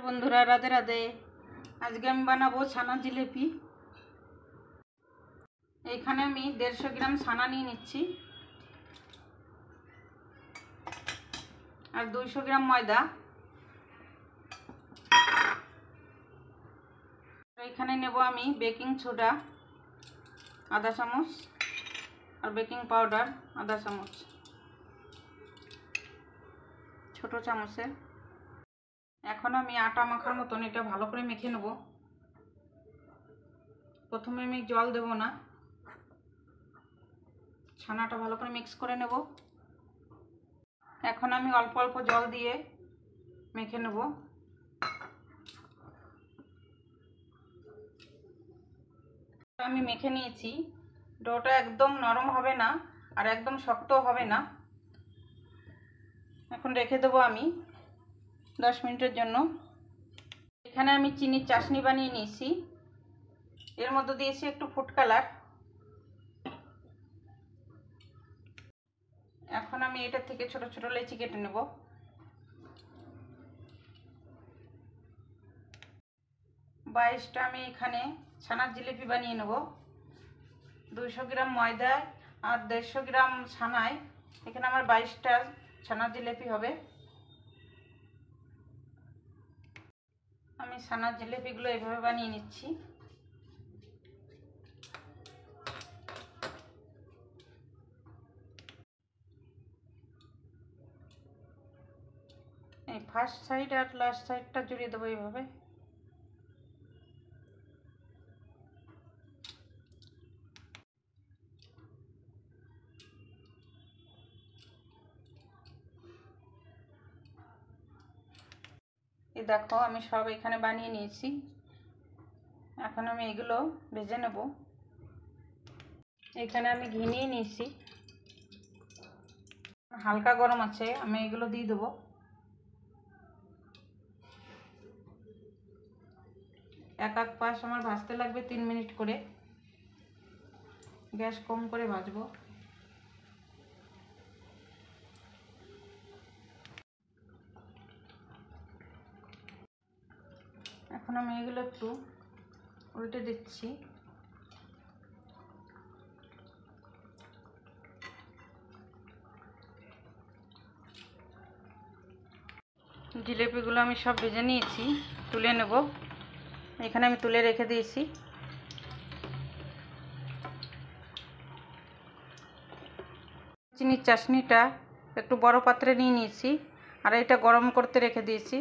বন্ধুরা, রাধে রাধে। আজকে আমি বানাবো ছানা জিলেপি। এখানে আমি 150 গ্রাম ছানা নিয়ে নিচ্ছি আর 200 গ্রাম ময়দা। এখানে নেব আমি বেকিং সোডা আধা চামচ আর বেকিং পাউডার আধা চামচ, ছোট চামচের। এখন আমি আটা মাখার মতন এটা ভালো করে মেখে নেব। প্রথমে আমি জল দেব না, ছানাটা ভালো করে মিক্স করে নেব। এখন আমি অল্প অল্প জল দিয়ে মেখে নেব। আমি মেখে নিয়েছি। ডোটা একদম নরম হবে না আর একদম শক্ত হবে না। এখন রেখে দেবো আমি 10 মিনিটের জন্য। এখানে আমি চিনির চাশনি বানিয়ে নিয়েছি। এর মধ্যে দিয়েছি একটু ফুড কালার। এখন আমি এটা থেকে ছোট ছোট লেচি কেটে নেব। বাইশটা আমি এখানে ছানার জিলিপি বানিয়ে নেব। 200 গ্রাম ময়দা আর 150 গ্রাম ছানায় এখানে আমার 22টা ছানার জিলিপি হবে। আমি ছানার জিলিপিগুলো এইভাবে বানিয়ে নিচ্ছি। এই ফার্স্ট সাইড আর লাস্ট সাইডটা জুড়ে দেবো এইভাবে। এই দেখো আমি সব এখানে বানিয়ে নিয়েছি। এখন আমি এগুলো ভেজে নেব। এখানে আমি ঘি নিয়ে নিয়েছি, হালকা গরম আছে। আমি এগুলো দিয়ে দেবো। এক এক পাশ আমার ভাজতে লাগবে 3 মিনিট করে। গ্যাস কম করে ভাজবো। এখন আমি এগুলো একটু উল্টে দিচ্ছি। জিলিপিগুলো আমি সব ভেজে নিয়েছি, তুলে নেব। এখানে আমি তুলে রেখে দিয়েছি। চিনির চাশনিটা একটু বড় পাত্রে নিয়ে নিয়েছি আর এটা গরম করতে রেখে দিয়েছি।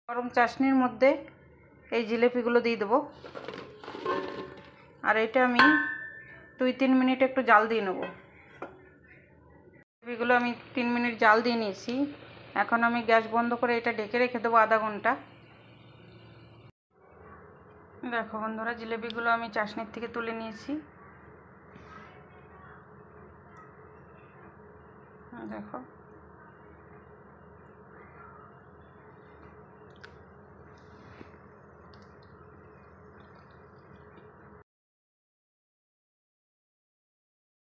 গরম চাশনির মধ্যে এই জিলিপিগুলো দিয়ে দেবো আর এটা আমি 2-3 মিনিট একটু জাল দিয়ে নেব। জিলিপিগুলো আমি 3 মিনিট জাল দিয়ে নিয়েছি। এখন আমি গ্যাস বন্ধ করে এটা ঢেকে রেখে দেবো আধা ঘন্টা। দেখো বন্ধুরা, জিলিপিগুলো আমি চাশনির থেকে তুলে নিয়েছি। দেখো।